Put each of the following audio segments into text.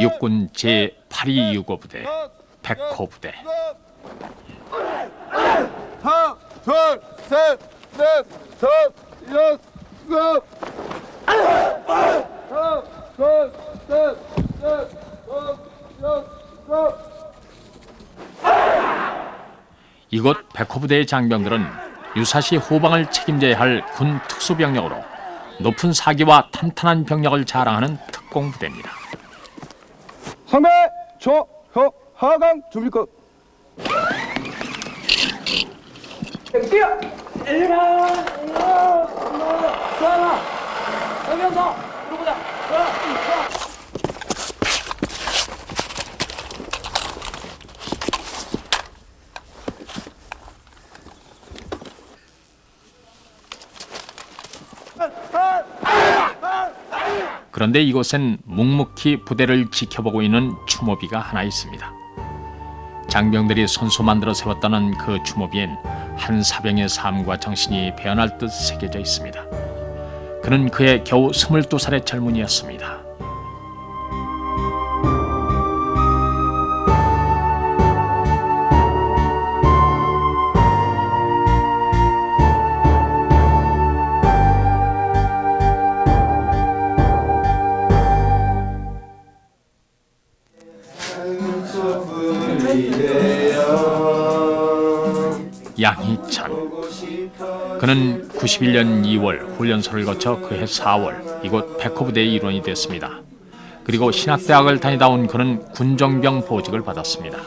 육군 제82유고부대 백호부대. 하나, 둘, 셋, 넷, 다섯, 여섯, 일곱. 하나, 둘, 셋, 넷, 다섯, 여섯, 일곱. 이곳 백호부대의 장병들은 유사시 후방을 책임져야 할 군 특수병력으로 높은 사기와 탄탄한 병력을 자랑하는 특공부대입니다. 상대 하강 준비 끝. 뛰어! 1번! 2번! 3번! 한명 더! 들어보자! 그런데 이곳엔 묵묵히 부대를 지켜보고 있는 추모비가 하나 있습니다. 장병들이 손수 만들어 세웠다는 그 추모비엔 한 사병의 삶과 정신이 배어날 듯 새겨져 있습니다. 그는 그의 겨우 22살의 젊은이였습니다. 양희찬. 그는 91년 2월 훈련소를 거쳐 그해 4월 이곳 백호부대의 일원이 됐습니다. 그리고 신학대학을 다니다 온 그는 군정병 보직을 받았습니다.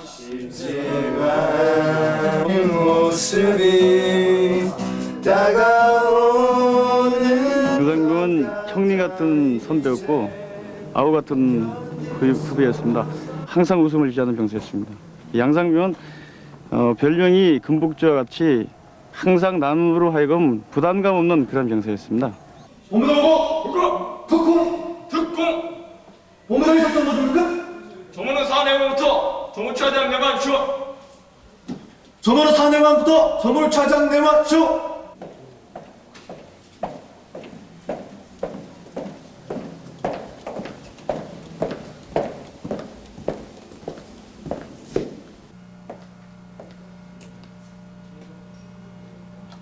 유상병은 형님 같은 선배였고 아우 같은 후배였습니다. 항상 웃음을 잃지 않는 병사였습니다. 양상병은 별명이 금복주와 같이 항상 남으로 하여금 부담감 없는 그런 병사였습니다. 본부동고 특공 본부동이 작전 도중입니까? 정문은 4내만부터 정무차장 내만 주어. 전원은 4내만부터 전원 차장 내만 주.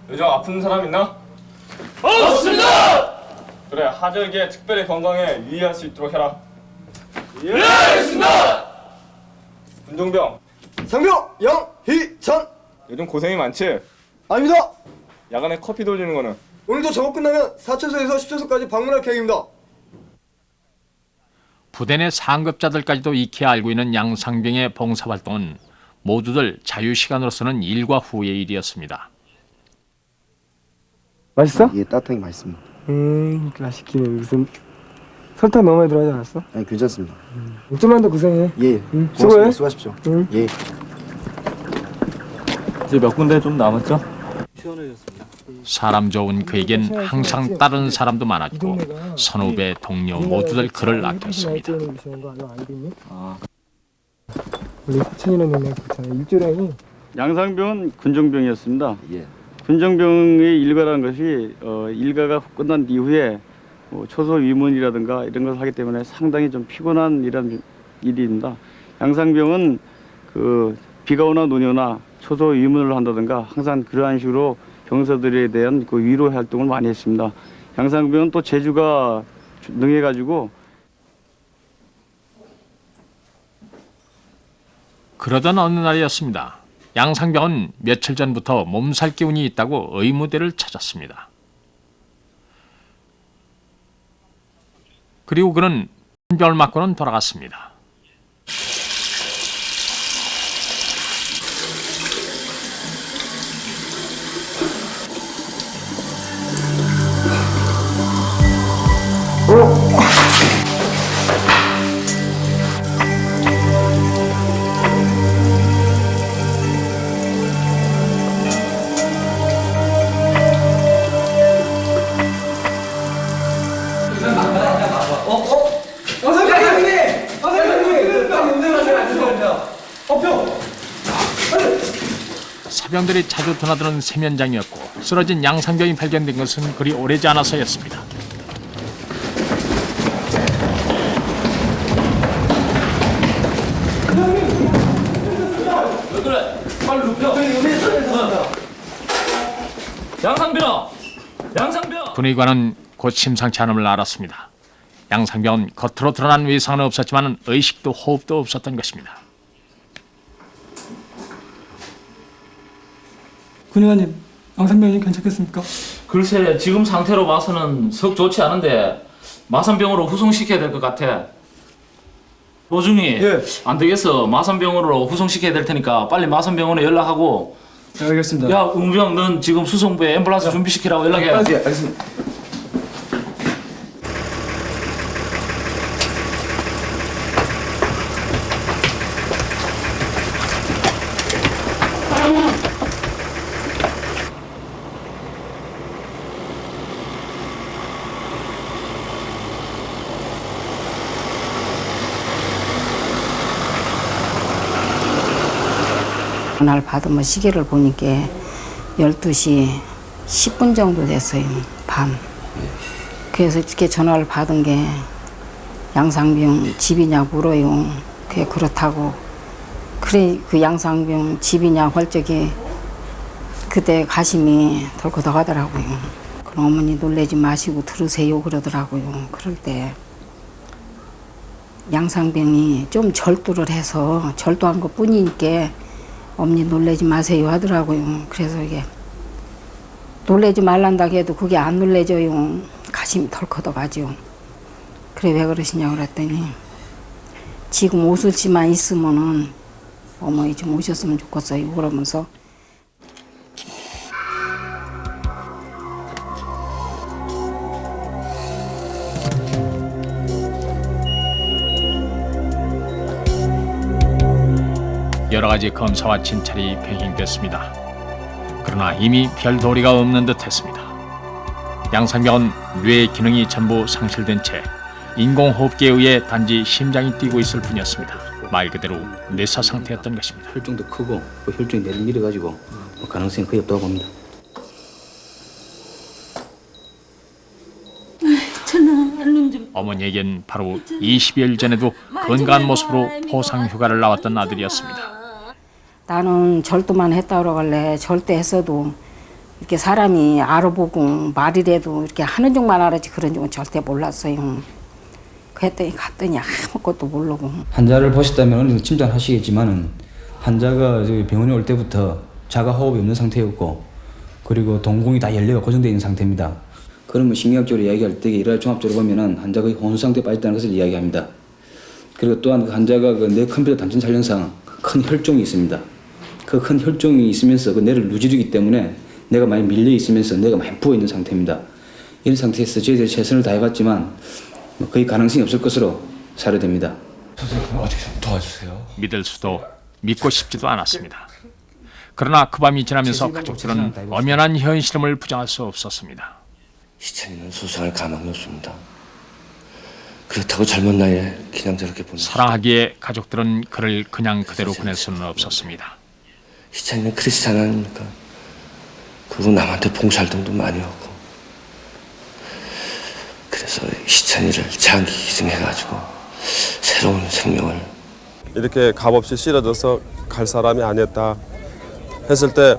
요즘 아픈 사람 있나? 없습니다! 그래, 하절기에 특별히 건강에 유의할 수 있도록 해라. 예, 알겠습니다! 군종병, 상병 양희찬. 요즘 고생이 많지? 아닙니다. 야간에 커피 돌리는 거는? 오늘도 작업 끝나면 4채소에서 10채소까지 방문할 계획입니다. 부대 내 상급자들까지도 익히 알고 있는 양상병의 봉사활동은 모두들 자유시간으로서는 일과 후의 일이었습니다. 맛있어? 예, 따뜻하게 맛있습니다. 맛있기는 무슨 설탕 너무 많이 들어가지 않았어? 아니, 괜찮습니다. 좀만 더 고생해. 예, 수고해. 고맙습니다. 수고하십시오. 응. 예. 이제 몇 군데 좀 남았죠? 사람 좋은 그에겐 항상 다른 사람도 많았고 선후배, 동료 모두들 그를 아꼈습니다. 원래 사천이라는 동네 그렇잖아. 일조량이 양상병은 군정병이었습니다. 예. 군정병의 일과라는 것이 일과가 끝난 이후에 초소 위문이라든가 이런 것을 하기 때문에 상당히 좀 피곤한 일입니다. 양상병은 비가 오나 눈이 오나 초소 위문을 한다든가 항상 그러한 식으로 병사들에 대한 위로 활동을 많이 했습니다. 양상병은 또 재주가 능해가지고 그러던 어느 날이었습니다. 양상병은 며칠 전부터 몸살 기운이 있다고 의무대를 찾았습니다. 그리고 그는 별 맞고는 돌아갔습니다. 사병들이 자주 드나드는 세면장이었고 쓰러진 양상병이 발견된 것은 그리 오래지 않아서였습니다. 양상병! 양상병! 분위기와는 곧 심상치 않음을 알았습니다. 양상병은 겉으로 드러난 외상은 없었지만 의식도 호흡도 없었던 것입니다. 군의관님, 양상병님 괜찮겠습니까? 글쎄 지금 상태로 봐서는 썩 좋지 않은데 마산병으로 후송시켜야 될 것 같아. 노중이 예. 안 되겠어. 마산병원으로 후송시켜야 될 테니까 빨리 마산병원에 연락하고. 네, 알겠습니다. 야 은병 넌 지금 수송부에 앰뷸런스 준비시키라고 연락해. 예, 알겠습니다. 전화를 받으면 시계를 보니까 12시 10분 정도 됐어요, 밤. 그래서 이렇게 전화를 받은 게 양상병 집이냐 물어요. 그게 그렇다고. 그래, 그 양상병 집이냐 헐적이 그때 가심이 덜컥 하더라고요. 그럼 어머니 놀라지 마시고 들으세요 그러더라고요. 그럴 때 양상병이 좀 절도를 해서 절도한 것 뿐이니까 어머니 놀라지 마세요 하더라고요. 그래서 이게 놀라지 말란다고 해도 그게 안 놀라져요. 가심이 덜커덕 하죠. 그래 왜 그러시냐고 그랬더니 지금 웃을 수만 있으면은 어머니 좀 오셨으면 좋겠어요 그러면서 여러 가지 검사와 진찰이 병행됐습니다. 그러나 이미 별 도리가 없는 듯했습니다. 양상병은 뇌 기능이 전부 상실된 채 인공호흡기에 의해 단지 심장이 뛰고 있을 뿐이었습니다. 말 그대로 뇌사 상태였던 것입니다. 혈중도 크고 혈중이 내려가지고 가능성이 거의 없다고 봅니다. 어머니에겐 바로 20여일 전에도 건강한 모습으로 포상휴가를 나왔던 아들이었습니다. 나는 절도만 했다 그러길래 절도했어도 이렇게 사람이 알아보고 말이라도 이렇게 하는 줄만 알았지 그런 줄은 절대 몰랐어요. 그랬더니 갔더니 아무것도 모르고. 환자를 보셨다면 짐작하시겠지만은 환자가 저기 병원에 올 때부터 자가 호흡이 없는 상태였고 그리고 동공이 다 연료가 고정되어 있는 상태입니다. 그러면 심리학적으로 이야기할 때 일할 종합적으로 보면은 환자가 혼수 상태에 빠졌다는 것을 이야기합니다. 그리고 또한 그 환자가 그 뇌 컴퓨터 단층 촬영상 큰 혈종이 있습니다. 그 큰 혈종이 있으면서 그 뇌를 누지르기 때문에 뇌가 많이 밀려 있으면서 뇌가 많이 부어 있는 상태입니다. 이런 상태에서 저희들이 최선을 다해봤지만 거의 가능성이 없을 것으로 사료됩니다. 선생님 어떻게 좀 도와주세요. 믿을 수도 믿고 싶지도 않았습니다. 그러나 그 밤이 지나면서 가족들은 엄연한 현실임을 부정할 수 없었습니다. 희찬이는 소생할 가망이 없습니다. 그렇다고 젊은 나이에 그냥 저렇게 보내. 사랑하기에 가족들은 그를 그냥 그대로 보낼 수는 없었습니다. 희찬이는 크리스찬 아닙니까? 그리고 남한테 봉사활동도 많이 하고. 그래서 희찬이를 장기 희생해가지고 새로운 생명을. 이렇게 값없이 실어져서 갈 사람이 아니었다 했을 때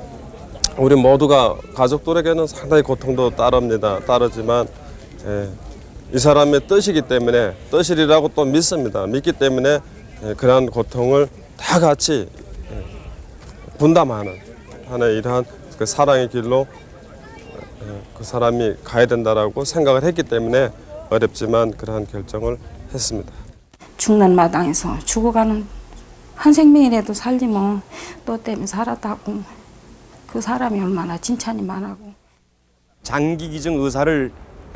우리 모두가 가족들에게는 상당히 고통도 따르지만 이 사람의 뜻이기 때문에 뜻이라고 또 믿습니다. 믿기 때문에 그러한 고통을 다 같이 분담하는 하나의 이러한 그 사랑의 길로 그 사람이 가야 된다라고 생각을 했기 때문에 어렵지만 그러한 결정을 했습니다. 죽는 마당에서 죽어가는 한 생명이라도 살리면 너 때문에 살았다고 그 사람이 얼마나 칭찬이 많아고. 장기 기증 의사를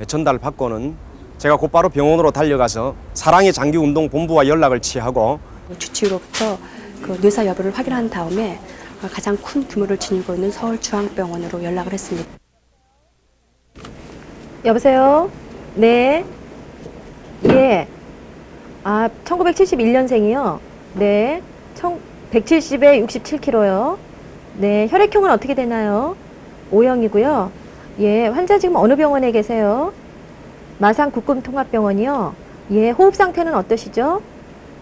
전달받고는 제가 곧바로 병원으로 달려가서 사랑의 장기운동본부와 연락을 취하고 주치의로부터 그 뇌사 여부를 확인한 다음에 가장 큰 규모를 지니고 있는 서울중앙병원으로 연락을 했습니다. 여보세요? 네. 예. 아, 1971년생이요? 네. 170에 67kg요? 네. 혈액형은 어떻게 되나요? O형이고요. 예. 환자 지금 어느 병원에 계세요? 마산 국금통합병원이요? 예. 호흡 상태는 어떠시죠?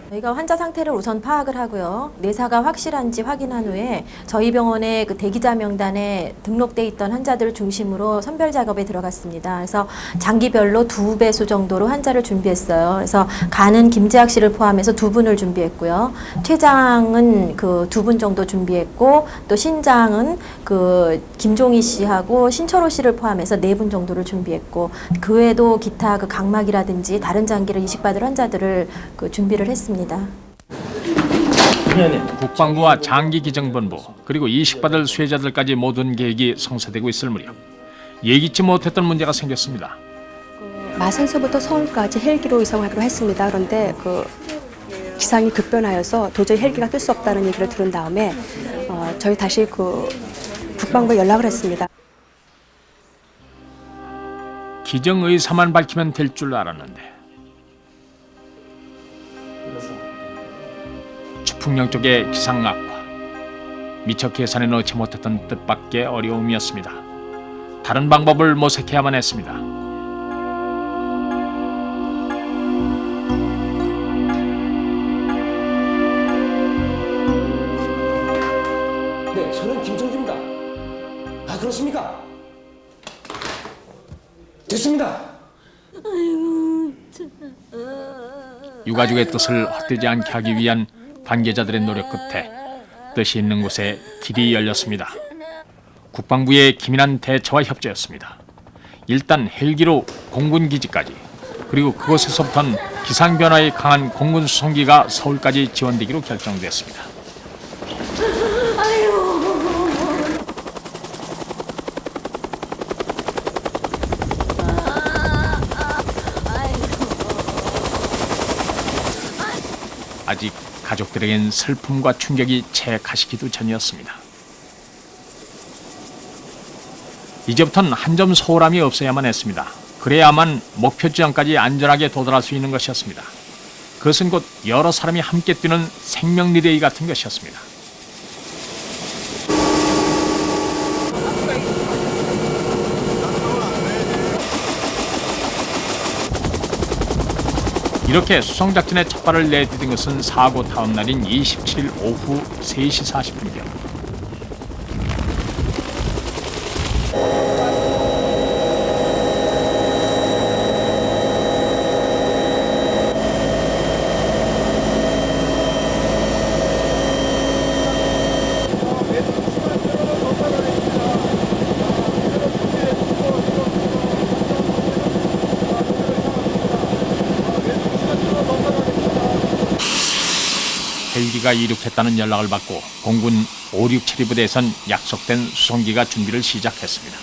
저희가 환자 상태를 우선 파악을 하고요. 뇌사가 확실한지 확인한 후에 저희 병원의 그 대기자 명단에 등록돼 있던 환자들을 중심으로 선별 작업에 들어갔습니다. 그래서 장기별로 2배수 정도로 환자를 준비했어요. 그래서 간은 김재학 씨를 포함해서 2분을 준비했고요. 췌장은 그 2분 정도 준비했고, 또 신장은 그 김종희 씨하고 신철호 씨를 포함해서 4분 정도를 준비했고, 그 외에도 기타 그 각막이라든지 다른 장기를 이식받을 환자들을 그 준비를 했습니다. 국방부와 장기기증본부 그리고 이식받을 수혜자들까지 모든 계획이 성사되고 있을 무렵 예기치 못했던 문제가 생겼습니다. 마산서부터 서울까지 헬기로 이송하기로 했습니다. 그런데 그 기상이 급변하여서 도저히 헬기가 뜰 수 없다는 얘기를 들은 다음에 저희 다시 그 국방부에 연락을 했습니다. 기정의사만 밝히면 될 줄 알았는데 추풍령 쪽의 기상 악화, 미처 계산해 넣지 못했던 뜻밖의 어려움이었습니다. 다른 방법을 모색해야만 했습니다. 네, 저는 김성주입니다. 아, 그렇습니까? 됐습니다. 유가족의 뜻을 헛되지 않게 하기 위한 관계자들의 노력 끝에 뜻이 있는 곳에 길이 열렸습니다. 국방부의 기민한 대처와 협조였습니다. 일단 헬기로 공군 기지까지, 그리고 그곳에서부터는 기상 변화에 강한 공군 수송기가 서울까지 지원되기로 결정됐습니다. 아직 가족들에겐 슬픔과 충격이 채 가시기도 전이었습니다. 이제부터는 한 점 소홀함이 없어야만 했습니다. 그래야만 목표 지점까지 안전하게 도달할 수 있는 것이었습니다. 그것은 곧 여러 사람이 함께 뛰는 생명 리레이 같은 것이었습니다. 이렇게 수송작전에 첫 발을 내디딘 것은 사고 다음 날인 27일 오후 3시 40분경. 헬기가 이륙했다는 연락을 받고 공군 567이 부대에선 약속된 수송기가 준비를 시작했습니다.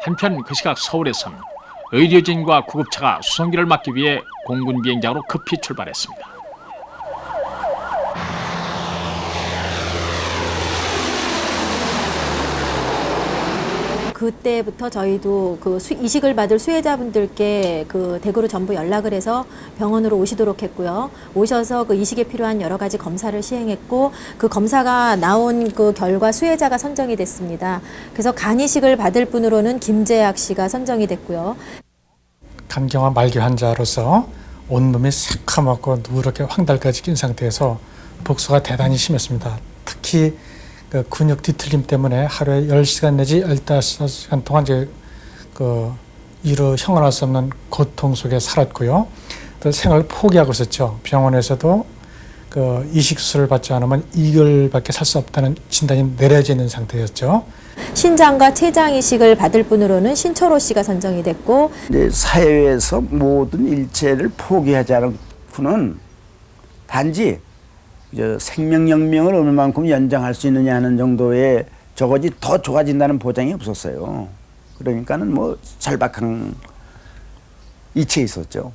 한편 그 시각 서울에선 의료진과 구급차가 수송기를 막기 위해 공군 비행장으로 급히 출발했습니다. 그때부터 저희도 그 이식을 받을 수혜자분들께 그 대구로 전부 연락을 해서 병원으로 오시도록 했고요. 오셔서 그 이식에 필요한 여러 가지 검사를 시행했고, 그 검사가 나온 그 결과 수혜자가 선정이 됐습니다. 그래서 간 이식을 받을 분으로는 김재학 씨가 선정이 됐고요. 간경화 말기 환자로서 온몸이 새카맣고 누렇게 황달까지 낀 상태에서 복수가 대단히 심했습니다. 특히 그 근육 뒤틀림 때문에 하루에 10시간 내지 15시간 동안 이제 이루 형언할 수 없는 고통 속에 살았고요. 또 생을 포기하고 있었죠. 병원에서도 이식수술을 받지 않으면 2개월밖에 살 수 없다는 진단이 내려져 있는 상태였죠. 신장과 췌장 이식을 받을 분으로는 신철호 씨가 선정이 됐고, 사회에서 모든 일체를 포기하지 않고는 단지 생명영명을 얼마만큼 연장할 수 있느냐 하는 정도의 저거지 더 좋아진다는 보장이 없었어요. 그러니까는 뭐 절박한 이치에 있었죠.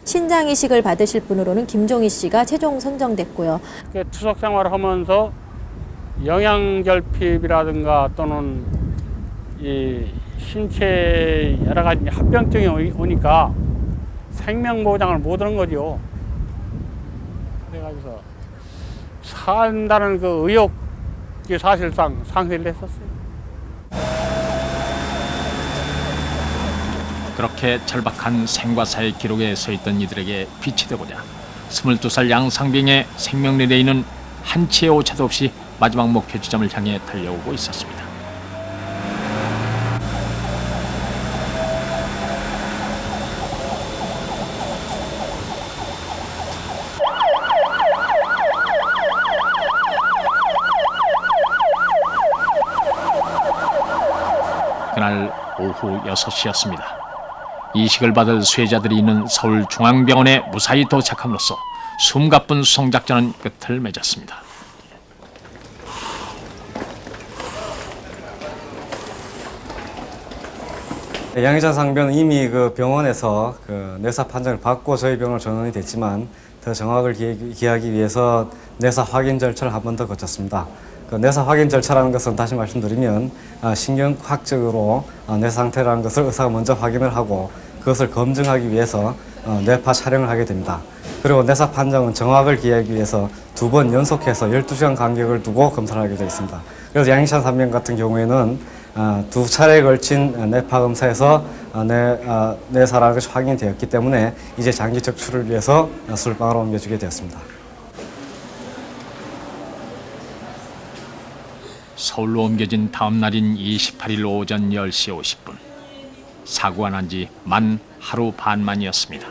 신장 이식을 받으실 분으로는 김종희 씨가 최종 선정됐고요. 투석 생활을 하면서 영양결핍이라든가 또는 이 신체 여러 가지 합병증이 오니까 생명보장을 못 하는 거죠. 그래가지고 산다는 그 의욕이 사실상 상실을 했었어요. 그렇게 절박한 생과 사의 기록에 서있던 이들에게 빛이 되고자 22살 양상병의 생명리레이는 한치의 오차도 없이 마지막 목표 지점을 향해 달려오고 있었습니다. 그날 오후 6시였습니다. 이식을 받을 수혜자들이 있는 서울중앙병원에 무사히 도착함으로써 숨가쁜 수송작전은 끝을 맺었습니다. 양희찬 상병은 이미 그 병원에서 뇌사 판정을 받고 저희 병원으로 전원이 됐지만 더 정확을 기하기 위해서 뇌사 확인 절차를 한 번 더 거쳤습니다. 그 뇌사 확인 절차라는 것은 다시 말씀드리면 신경학적으로 뇌 상태라는 것을 의사가 먼저 확인을 하고 그것을 검증하기 위해서 뇌파 촬영을 하게 됩니다. 그리고 뇌사 판정은 정확을 기하기 위해서 2번 연속해서 12시간 간격을 두고 검사를 하게 되어 있습니다. 그래서 양희찬 상병 같은 경우에는 2차례에 걸친 뇌파 검사에서 뇌사라는 것이 확인이 되었기 때문에 이제 장기 적출을 위해서 술방으로 옮겨주게 되었습니다. 서울로 옮겨진 다음 날인 28일 오전 10시 50분. 사고가 난 지 만 하루 반 만이었습니다.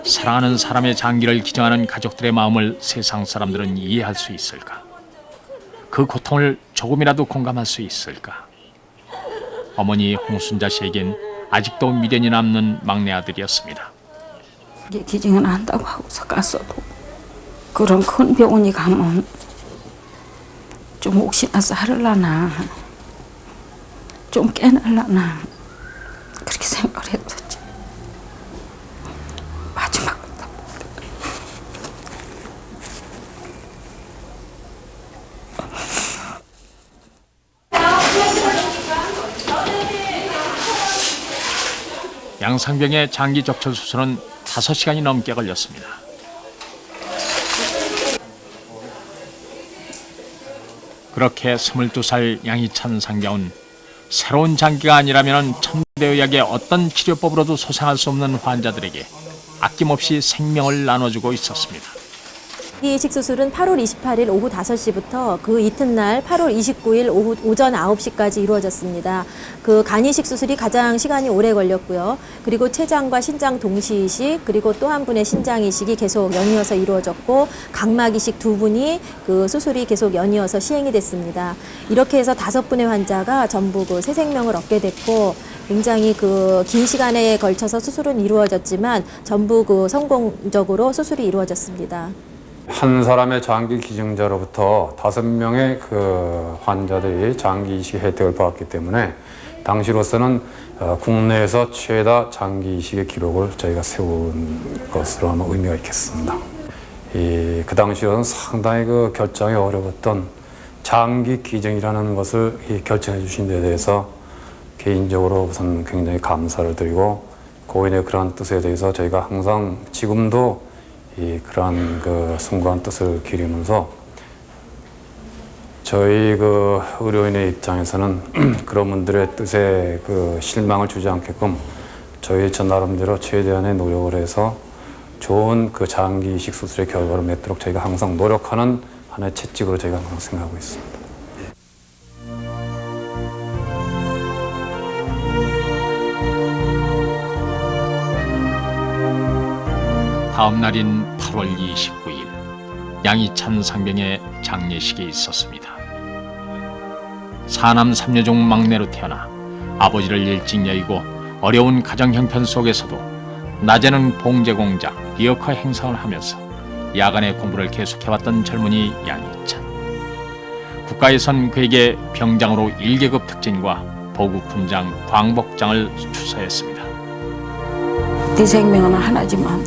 사랑하는 사람의 장기를 기증하는 가족들의 마음을 세상 사람들은 이해할 수 있을까? 그 고통을 조금이라도 공감할 수 있을까? 어머니 홍순자 씨에겐 아직도 미련이 남는 막내 아들이었습니다. 기증은 한다고 하고서 갔어도 그런 큰 병원에 가면 좀 혹시나 살을라나 좀 깨날라나 그렇게 생각을 했었지. 마지막 양상병의 장기 적출 수술은 5시간이 넘게 걸렸습니다. 그렇게 22살 양희찬 상병은 새로운 장기가 아니라면 천대의학의 어떤 치료법으로도 소생할 수 없는 환자들에게 아낌없이 생명을 나눠주고 있었습니다. 이식 수술은 8월 28일 오후 5시부터 그 이튿날 8월 29일 오전 9시까지 이루어졌습니다. 그 간이식 수술이 가장 시간이 오래 걸렸고요. 그리고 췌장과 신장 동시 이식, 그리고 또 한 분의 신장 이식이 계속 연이어서 이루어졌고, 각막 이식 2분이 그 수술이 계속 연이어서 시행이 됐습니다. 이렇게 해서 5분의 환자가 전부 그 새 생명을 얻게 됐고, 굉장히 그 긴 시간에 걸쳐서 수술은 이루어졌지만 전부 그 성공적으로 수술이 이루어졌습니다. 한 사람의 장기 기증자로부터 5명의 그 환자들이 장기 이식 혜택을 받았기 때문에 당시로서는 국내에서 최다 장기 이식의 기록을 저희가 세운 것으로 아마 의미가 있겠습니다. 그 당시로는 상당히 그 결정이 어려웠던 장기 기증이라는 것을 결정해 주신 데 대해서 개인적으로 우선 굉장히 감사를 드리고, 고인의 그러한 뜻에 대해서 저희가 항상 지금도 그러한 그 숭고한 뜻을 기리면서 저희 그 의료인의 입장에서는 그런 분들의 뜻에 그 실망을 주지 않게끔 저희 저 나름대로 최대한의 노력을 해서 좋은 그 장기 이식 수술의 결과를 맺도록 저희가 항상 노력하는 하나의 채찍으로 저희가 항상 생각하고 있습니다. 다음 날인 8월 29일 양희찬 상병의 장례식이 있었습니다. 사남 삼녀중 막내로 태어나 아버지를 일찍 여의고 어려운 가정 형편 속에서도 낮에는 봉제 공작, 리어커 행상을 하면서 야간에 공부를 계속해왔던 젊은이 양희찬. 국가에선 그에게 병장으로 1계급 특진과 보급훈장, 광복장을 추서했습니다. 네 생명은 하나지만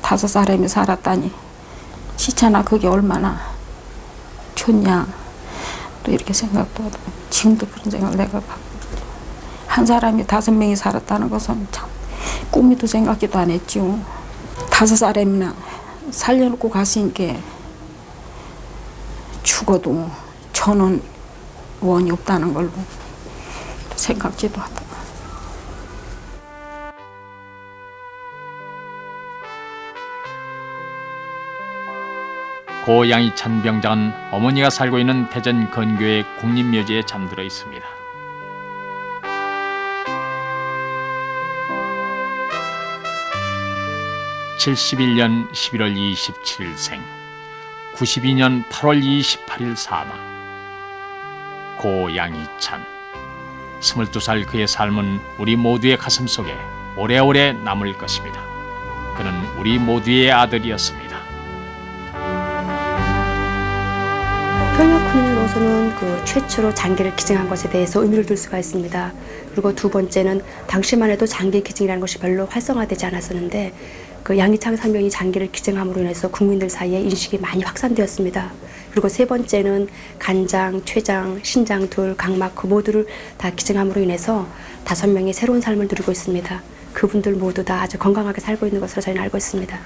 5사람이 살았다니 시차나 그게 얼마나 좋냐 또 이렇게 생각도 하고 지금도 그런 생각을 내가 받고 한 사람이 5명이 살았다는 것은 참 꿈에도 생각도 안 했죠. 5사람이나 살려놓고 갔으니까 죽어도 저는 원이 없다는 걸로 생각지도 하다. 고 양희찬 병장은 어머니가 살고 있는 대전 근교의 국립묘지에 잠들어 있습니다. (71년 11월 27일생) 92년 8월 28일 사망. 고 양희찬. 22살 그의 삶은 우리 모두의 가슴 속에 오래오래 남을 것입니다. 그는 우리 모두의 아들이었습니다. 현역 군인으로서는 그 최초로 장기를 기증한 것에 대해서 의미를 둘 수가 있습니다. 그리고 두 번째는 당시만 해도 장기 기증이라는 것이 별로 활성화되지 않았었는데 그 양희찬 상병이 장기를 기증함으로 인해서 국민들 사이에 인식이 많이 확산되었습니다. 그리고 세 번째는 간장, 췌장, 신장 둘, 각막 그 모두를 다 기증함으로 인해서 5명이 새로운 삶을 누리고 있습니다. 그분들 모두 다 아주 건강하게 살고 있는 것으로 저희는 알고 있습니다.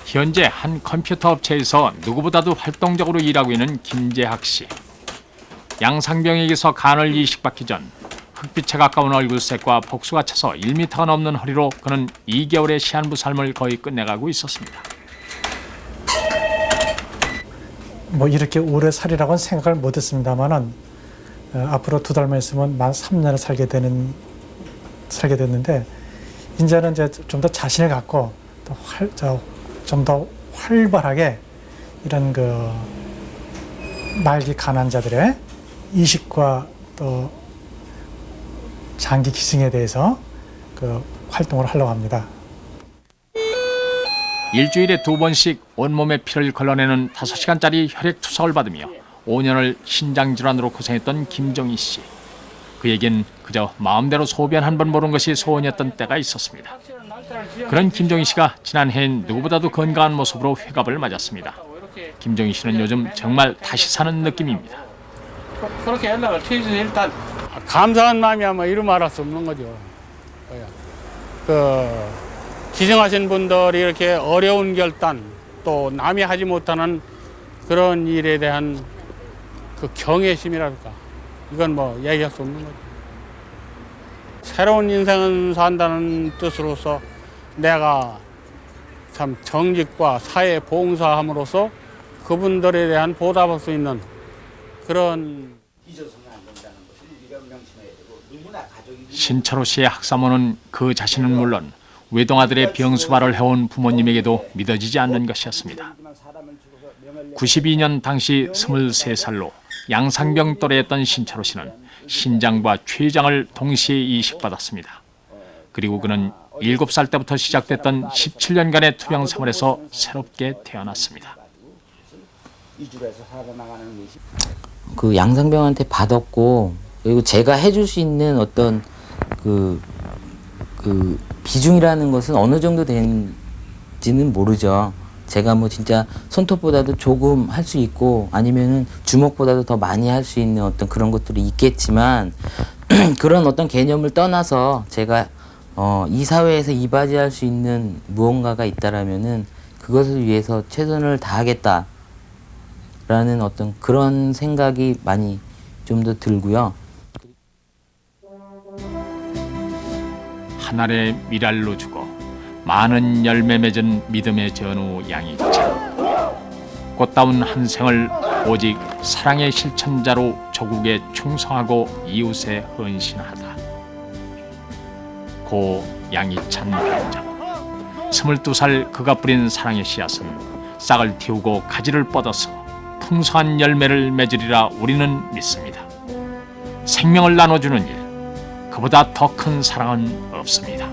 현재 한 컴퓨터 업체에서 누구보다도 활동적으로 일하고 있는 김재학 씨. 양상병에게서 간을 이식받기 전 흑빛에 가까운 얼굴색과 복수가 차서 1m가 넘는 허리로 그는 2개월의 시한부 삶을 거의 끝내가고 있었습니다. 뭐 이렇게 오래 살이라고는 생각을 못했습니다만은 앞으로 2달만 있으면 만 3년을 살게 됐는데 이제는 이제 좀 더 자신을 갖고 좀 더 활발하게 이런 그 말기 가난자들의 이식과 또 장기 기증에 대해서 그 활동을 하려고 합니다. 일주일에 2번씩 온몸에 피를 걸러내는 5시간짜리 혈액 투석을 받으며 5년을 신장질환으로 고생했던 김정희 씨. 그에겐 그저 마음대로 소변 한 번 보는 것이 소원이었던 때가 있었습니다. 그런 김정희 씨가 지난해엔 누구보다도 건강한 모습으로 회갑을 맞았습니다. 김정희 씨는 요즘 정말 다시 사는 느낌입니다. 그렇게 연락을 취해주셔서 일단 감사한 마음이 아마 이루 말할 수 없는 거죠. 기증하신 분들이 이렇게 어려운 결단 또 남이 하지 못하는 그런 일에 대한 그 경외심이랄까 이건 뭐 얘기할 수 없는 거죠. 새로운 인생을 산다는 뜻으로서 내가 참 정직과 사회 봉사함으로써 그분들에 대한 보답할 수 있는 그런 신철호 씨의 학사모는 그 자신은 물론 외동아들의 병수발을 해온 부모님에게도 믿어지지 않는 것이었습니다. 92년 당시 23살로 양상병 또래였던 신철호 씨는 신장과 췌장을 동시에 이식받았습니다. 그리고 그는 7살 때부터 시작됐던 17년간의 투병 생활에서 새롭게 태어났습니다. 그 양상병한테 받았고 그리고 제가 해줄 수 있는 어떤 그 비중이라는 것은 어느 정도 되는지는 모르죠. 제가 뭐 진짜 손톱보다도 조금 할 수 있고 아니면은 주먹보다도 더 많이 할 수 있는 어떤 그런 것들이 있겠지만 그런 어떤 개념을 떠나서 제가 이 사회에서 이바지할 수 있는 무언가가 있다라면은 그것을 위해서 최선을 다하겠다. 라는 어떤 그런 생각이 많이 좀 더 들고요. 한 알의 밀알로 주고 많은 열매 맺은 믿음의 전우 양이찬. 꽃다운 한 생을 오직 사랑의 실천자로 조국에 충성하고 이웃에 헌신하다. 고 양이찬 병장. 22살 그가 뿌린 사랑의 씨앗은 싹을 틔우고 가지를 뻗어서 풍성한 열매를 맺으리라 우리는 믿습니다. 생명을 나눠주는 일, 그보다 더 큰 사랑은 없습니다.